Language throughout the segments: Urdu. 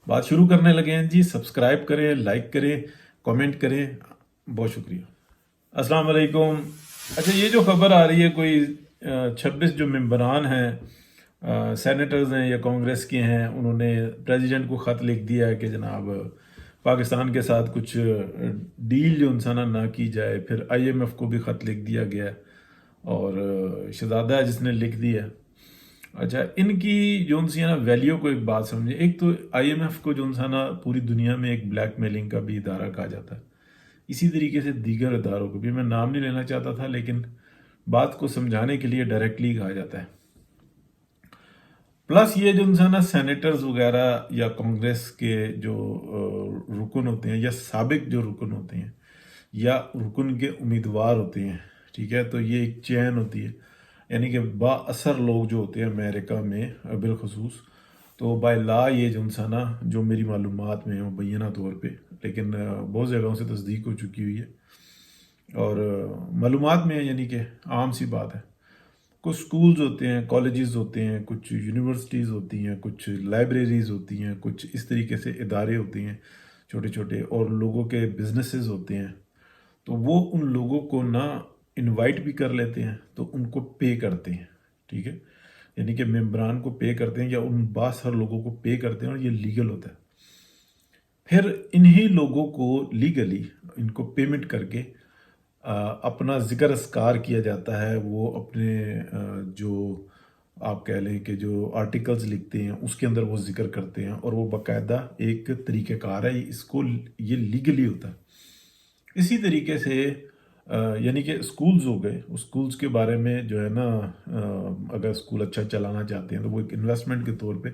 بات شروع کرنے لگے ہیں جی. سبسکرائب کریں، لائک کریں، کامنٹ کریں. بہت شکریہ. السلام علیکم. اچھا، یہ جو خبر آ رہی ہے کوئی 26 جو ممبران ہیں، سینیٹرز ہیں یا کانگریس کے ہیں، انہوں نے پریزیڈنٹ کو خط لکھ دیا ہے کہ جناب پاکستان کے ساتھ کچھ ڈیل جو انسان نہ کی جائے. پھر IMF کو بھی خط لکھ دیا گیا ہے اور شہزادہ ہے جس نے لکھ دیا. اچھا، ان کی جو سی نا ویلیو کو ایک بات سمجھے. ایک تو IMF کو جو نا پوری دنیا میں ایک بلیک میلنگ کا بھی ادارہ کہا جاتا ہے. اسی طریقے سے دیگر اداروں کو بھی میں نام نہیں لینا چاہتا تھا، لیکن بات کو سمجھانے کے لیے ڈائریکٹلی کہا جاتا ہے. پلس یہ جو نا سینیٹرز وغیرہ یا کانگریس کے جو رکن ہوتے ہیں یا سابق جو رکن ہوتے ہیں یا رکن کے امیدوار ہوتے ہیں، ٹھیک ہے، تو یہ ایک چین ہوتی ہے. یعنی کہ با اثر لوگ جو ہوتے ہیں امریکہ میں بالخصوص، تو بائی لا یہ جو نا جو میری معلومات میں مبینہ طور پہ، لیکن بہت جگہوں سے تصدیق ہو چکی ہوئی ہے اور معلومات میں یعنی کہ عام سی بات ہے. کچھ سکولز ہوتے ہیں، کالجز ہوتے ہیں، کچھ یونیورسٹیز ہوتی ہیں، کچھ لائبریریز ہوتی ہیں، کچھ اس طریقے سے ادارے ہوتے ہیں چھوٹے چھوٹے، اور لوگوں کے بزنسز ہوتے ہیں. تو وہ ان لوگوں کو نہ انوائٹ بھی کر لیتے ہیں تو ان کو پے کرتے ہیں، ٹھیک ہے، یعنی کہ ممبران کو پے کرتے ہیں یا ان باس ہر لوگوں کو پے کرتے ہیں، اور یہ لیگل ہوتا ہے. پھر انہی لوگوں کو لیگلی ان کو پیمنٹ کر کے اپنا ذکر اذکار کیا جاتا ہے. وہ اپنے جو آپ کہہ لیں کہ جو آرٹیکلز لکھتے ہیں اس کے اندر وہ ذکر کرتے ہیں، اور وہ باقاعدہ ایک طریقہ کار ہے، اس کو یہ لیگلی ہوتا ہے. اسی طریقے سے یعنی کہ اسکولز ہو گئے، اسکولز کے بارے میں جو ہے نا اگر اسکول اچھا چلانا چاہتے ہیں تو وہ ایک انویسٹمنٹ کے طور پہ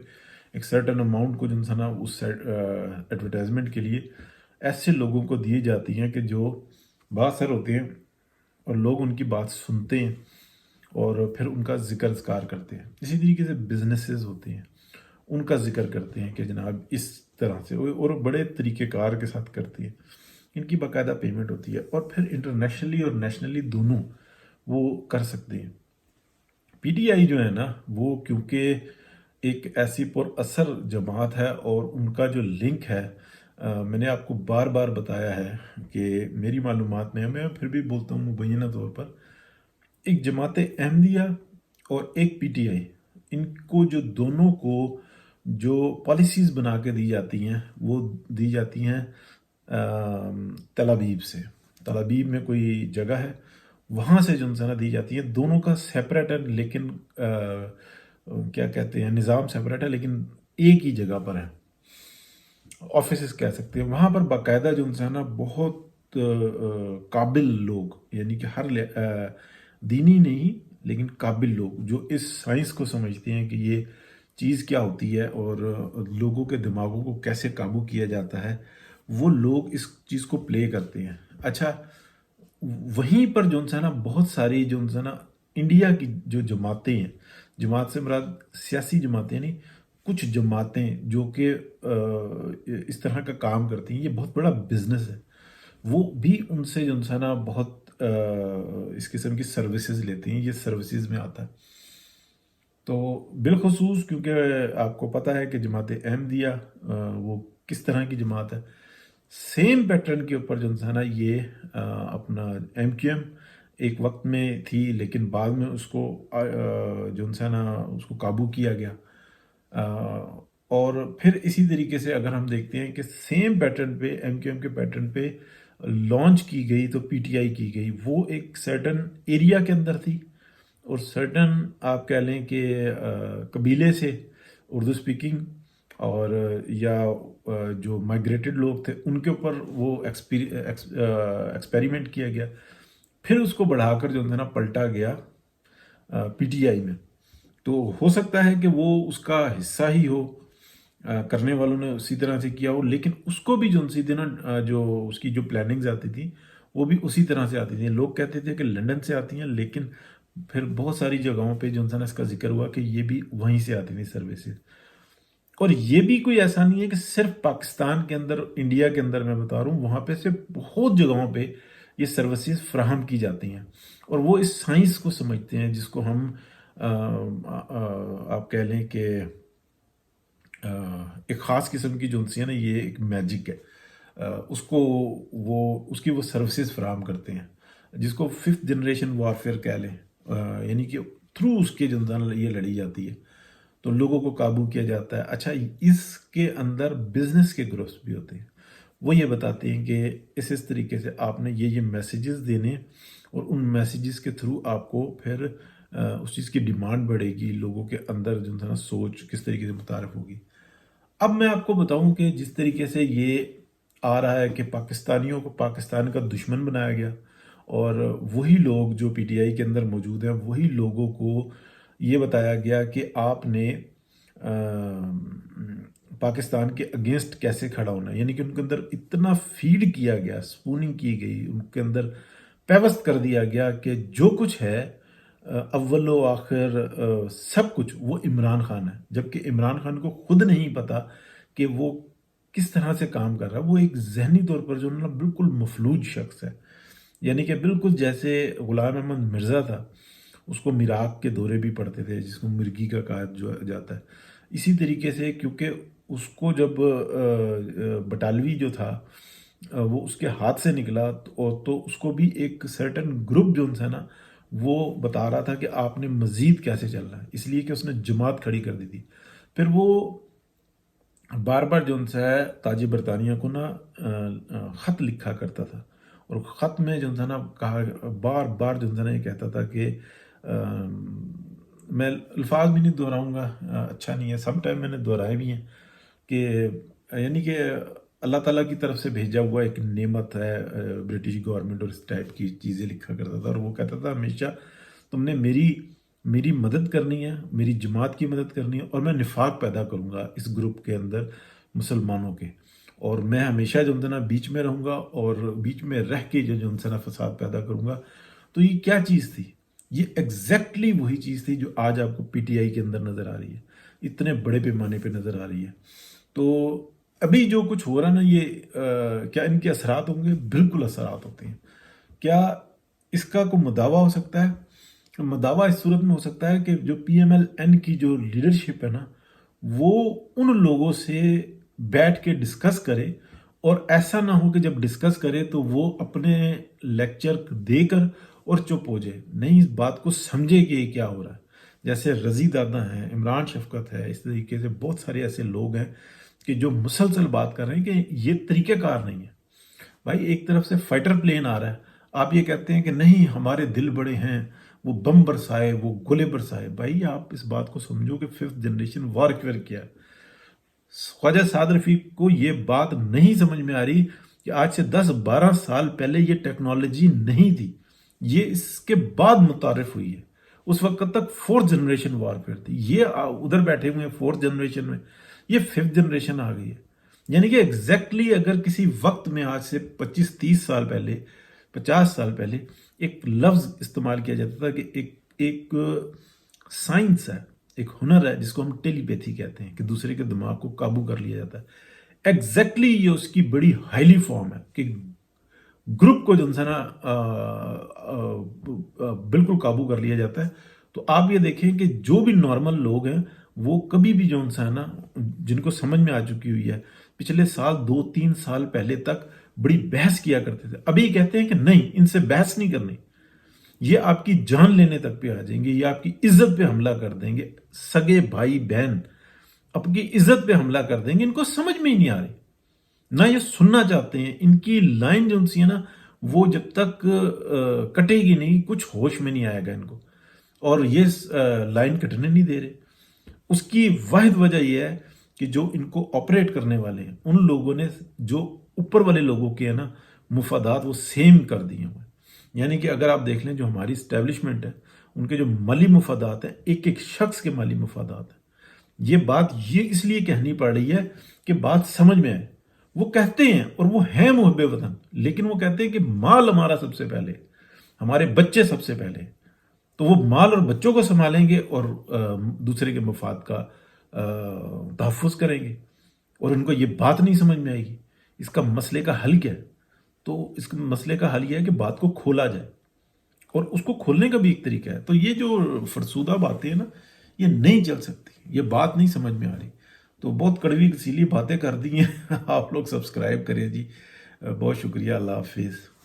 ایک سرٹن اماؤنٹ کو جو نا اس ایڈورٹائزمنٹ کے لیے ایسے لوگوں کو دی جاتی ہیں کہ جو بااثر ہوتے ہیں اور لوگ ان کی بات سنتے ہیں اور پھر ان کا ذکر اذکار کرتے ہیں. اسی طریقے سے بزنسز ہوتے ہیں، ان کا ذکر کرتے ہیں کہ جناب اس طرح سے، اور بڑے طریقہ کار کے ساتھ کرتے ہیں. ان کی باقاعدہ پیمنٹ ہوتی ہے، اور پھر انٹرنیشنلی اور نیشنلی دونوں وہ کر سکتے ہیں. PTI جو ہے نا وہ کیونکہ ایک ایسی پر اثر جماعت ہے اور ان کا جو لنک ہے، میں نے آپ کو بار بار بتایا ہے کہ میری معلومات میں پھر بھی بولتا ہوں مبینہ طور پر، ایک جماعت احمدیہ اور ایک PTI، ان کو جو دونوں کو جو پالیسیز بنا کے دی جاتی ہیں وہ دی جاتی ہیں تل ابیب سے. تل ابیب میں کوئی جگہ ہے، وہاں سے جو نا دی جاتی ہے. دونوں کا سیپریٹ ہے، لیکن کیا کہتے ہیں، نظام سیپریٹ ہے لیکن ایک ہی جگہ پر ہے. آفیسز کہہ سکتے ہیں. وہاں پر باقاعدہ جو ہے نا بہت قابل لوگ، یعنی کہ ہر دینی نہیں لیکن قابل لوگ جو اس سائنس کو سمجھتے ہیں کہ یہ چیز کیا ہوتی ہے اور لوگوں کے دماغوں کو کیسے قابو کیا جاتا ہے، وہ لوگ اس چیز کو پلے کرتے ہیں. اچھا، وہیں پر جو نا بہت ساری جو نا انڈیا کی جو جماعتیں ہیں، جماعت سے مراد سیاسی جماعتیں نہیں، کچھ جماعتیں جو کہ اس طرح کا کام کرتی ہیں، یہ بہت بڑا بزنس ہے. وہ بھی ان سے جو نا بہت اس قسم کی سروسز لیتے ہیں. یہ سروسز میں آتا ہے. تو بالخصوص کیونکہ آپ کو پتہ ہے کہ جماعت احمدیہ وہ کس طرح کی جماعت ہے، سیم پیٹرن کے اوپر جو نا یہ اپنا MQM ایک وقت میں تھی، لیکن بعد میں اس کو جو نا اس کو قابو کیا گیا. اور پھر اسی طریقے سے اگر ہم دیکھتے ہیں کہ سیم پیٹرن پہ MQM کے پیٹرن پہ لانچ کی گئی تو PTI کی گئی. وہ ایک سرٹن ایریا کے اندر تھی اور سرٹن آپ کہہ لیں کہ قبیلے سے اردو سپیکنگ اور یا جو مائگریٹڈ لوگ تھے ان کے اوپر وہ ایکسپیریمنٹ کیا گیا. پھر اس کو بڑھا کر جو نا پلٹا گیا PTI میں. تو ہو سکتا ہے کہ وہ اس کا حصہ ہی ہو، کرنے والوں نے اسی طرح سے کیا ہو، لیکن اس کو بھی جو سی دینا جو اس کی جو پلاننگز آتی تھی وہ بھی اسی طرح سے آتی تھی. لوگ کہتے تھے کہ لنڈن سے آتی ہیں، لیکن پھر بہت ساری جگہوں پہ جو اس کا ذکر ہوا کہ یہ بھی وہیں سے آتی تھی سروسز. اور یہ بھی کوئی ایسا نہیں ہے کہ صرف پاکستان کے اندر، انڈیا کے اندر میں بتا رہا ہوں، وہاں پہ سے بہت جگہوں پہ یہ سروسز فراہم کی جاتی ہیں. اور وہ اس سائنس کو سمجھتے ہیں جس کو ہم آپ کہہ لیں کہ ایک خاص قسم کی جو ہے نا یہ ایک میجک ہے، اس کو اس کی وہ سروسز فراہم کرتے ہیں جس کو 5th جنریشن وارفیئر کہہ لیں، یعنی کہ تھرو اس کے جو یہ لڑی جاتی ہے تو لوگوں کو قابو کیا جاتا ہے۔ اچھا، اس کے اندر بزنس کے گروپس بھی ہوتے ہیں، وہ یہ بتاتے ہیں کہ اس طریقے سے آپ نے یہ میسیجز دینے اور ان میسیجز کے تھرو آپ کو پھر اس چیز کی ڈیمانڈ بڑھے گی، لوگوں کے اندر جو ہے نا سوچ کس طریقے سے متعارف ہوگی۔ اب میں آپ کو بتاؤں کہ جس طریقے سے یہ آ رہا ہے کہ پاکستانیوں کو پاکستان کا دشمن بنایا گیا، اور وہی لوگ جو پی ٹی آئی کے اندر موجود ہیں وہی لوگوں کو یہ بتایا گیا کہ آپ نے پاکستان کے اگینسٹ کیسے کھڑا ہونا ہے، یعنی کہ ان کے اندر اتنا فیڈ کیا گیا، سپوننگ کی گئی، ان کے اندر پیوست کر دیا گیا کہ جو کچھ ہے اول و آخر سب کچھ وہ عمران خان ہے، جبکہ عمران خان کو خود نہیں پتا کہ وہ کس طرح سے کام کر رہا ہے۔ وہ ایک ذہنی طور پر جو نا بالکل مفلوج شخص ہے، یعنی کہ بالکل جیسے غلام احمد مرزا تھا، اس کو مراق کے دورے بھی پڑتے تھے جس کو مرگی کا کہا جاتا ہے، اسی طریقے سے کیونکہ اس کو جب بٹالوی جو تھا وہ اس کے ہاتھ سے نکلا تو اس کو بھی ایک سرٹن گروپ جو ہے نا وہ بتا رہا تھا کہ آپ نے مزید کیسے چلنا ہے، اس لیے کہ اس نے جماعت کھڑی کر دی تھی۔ پھر وہ بار بار جو ہے تاج برطانیہ کو نا خط لکھا کرتا تھا، اور خط میں جو ہے نا کہا بار بار جو ہے نا یہ کہتا تھا کہ میں الفاظ بھی نہیں دہراؤں گا، اچھا نہیں ہے، سم ٹائم میں نے دہرائے بھی ہیں کہ یعنی کہ اللہ تعالیٰ کی طرف سے بھیجا ہوا ایک نعمت ہے برٹش گورنمنٹ، اور اس ٹائپ کی چیزیں لکھا کرتا تھا، اور وہ کہتا تھا ہمیشہ تم نے میری مدد کرنی ہے، میری جماعت کی مدد کرنی ہے، اور میں نفاق پیدا کروں گا اس گروپ کے اندر مسلمانوں کے، اور میں ہمیشہ جو ہے نا بیچ میں رہوں گا، اور بیچ میں رہ کے جو ہے نا فساد پیدا کروں گا۔ تو یہ کیا چیز تھی؟ یہ ایگزیکٹلی وہی چیز تھی جو آج آپ کو پی ٹی آئی کے اندر نظر آ رہی ہے، اتنے بڑے پیمانے پہ نظر آ رہی ہے۔ تو ابھی جو کچھ ہو رہا نا یہ کیا ان کے اثرات ہوں گے؟ بالکل اثرات ہوتے ہیں۔ کیا اس کا کوئی مداوع ہو سکتا ہے؟ مداوع اس صورت میں ہو سکتا ہے کہ جو پی ایم ایل این کی جو لیڈرشپ ہے نا وہ ان لوگوں سے بیٹھ کے ڈسکس کرے، اور ایسا نہ ہو کہ جب ڈسکس کرے تو وہ اپنے لیکچر دے کر اور چپ ہو جائے، نہیں اس بات کو سمجھے کہ یہ کیا ہو رہا ہے۔ جیسے رضی دادا ہیں، عمران شفقت ہے، اس طریقے سے بہت سارے ایسے لوگ ہیں کہ جو مسلسل بات کر رہے ہیں کہ یہ طریقہ کار نہیں ہے۔ بھائی ایک طرف سے فائٹر پلین آ رہا ہے، آپ یہ کہتے ہیں کہ نہیں ہمارے دل بڑے ہیں، وہ بم برسائے، وہ گولے برسائے۔ بھائی آپ اس بات کو سمجھو کہ 5th جنریشن وارفیئر کیا ہے۔ خواجہ سعد رفیق کو یہ بات نہیں سمجھ میں آ رہی کہ آج سے 10-12 سال پہلے یہ ٹیکنالوجی نہیں تھی، یہ اس کے بعد متعارف ہوئی ہے۔ اس وقت تک 4th جنریشن وارفیئر تھی، یہ ادھر بیٹھے ہوئے ہیں 4th جنریشن میں، یہ 5th جنریشن آ گئی ہے۔ یعنی کہ ایگزیکٹلی اگر کسی وقت میں آج سے 25-30 سال پہلے، 50 سال پہلے ایک لفظ استعمال کیا جاتا تھا کہ ایک سائنس ہے، ایک ہنر ہے جس کو ہم ٹیلی پیتھی کہتے ہیں کہ دوسرے کے دماغ کو قابو کر لیا جاتا ہے، ایگزیکٹلی یہ اس کی بڑی ہائیلی فارم ہے کہ گروپ کو جو ہے نا بالکل قابو کر لیا جاتا ہے۔ تو آپ یہ دیکھیں کہ جو بھی نارمل لوگ ہیں وہ کبھی بھی جو ہے نا جن کو سمجھ میں آ چکی ہوئی ہے، پچھلے سال 2-3 سال پہلے تک بڑی بحث کیا کرتے تھے، ابھی کہتے ہیں کہ نہیں ان سے بحث نہیں کرنی، یہ آپ کی جان لینے تک پہ آ جائیں گے، یہ آپ کی عزت پہ حملہ کر دیں گے، سگے بھائی بہن اپنی عزت پہ حملہ کر دیں گے۔ ان کو سمجھ میں ہی نہیں آ رہی، نہ یہ سننا چاہتے ہیں، ان کی لائن جو سی ہے نا وہ جب تک کٹے گی نہیں کچھ ہوش میں نہیں آئے گا ان کو، اور یہ لائن کٹنے نہیں دے رہے۔ اس کی واحد وجہ یہ ہے کہ جو ان کو آپریٹ کرنے والے ہیں ان لوگوں نے جو اوپر والے لوگوں کے ہیں نا مفادات وہ سیم کر دیے ہوئے، یعنی کہ اگر آپ دیکھ لیں جو ہماری اسٹیبلشمنٹ ہے ان کے جو مالی مفادات ہیں ایک ایک شخص کے مالی مفادات ہیں۔ یہ بات یہ اس لیے کہنی پڑ رہی ہے کہ بات سمجھ میں آئے۔ وہ کہتے ہیں اور وہ ہیں محب وطن، لیکن وہ کہتے ہیں کہ مال ہمارا سب سے پہلے، ہمارے بچے سب سے پہلے، تو وہ مال اور بچوں کو سنبھالیں گے اور دوسرے کے مفاد کا تحفظ کریں گے، اور ان کو یہ بات نہیں سمجھ میں آئے گی۔ اس کا مسئلے کا حل کیا ہے؟ تو اس مسئلے کا حل یہ ہے کہ بات کو کھولا جائے، اور اس کو کھولنے کا بھی ایک طریقہ ہے۔ تو یہ جو فرسودہ باتیں ہیں نا یہ نہیں چل سکتی، یہ بات نہیں سمجھ میں آ رہی۔ تو بہت کڑوی کسیلی باتیں کر دی ہیں آپ لوگ سبسکرائب کریں جی، بہت شکریہ، اللہ حافظ۔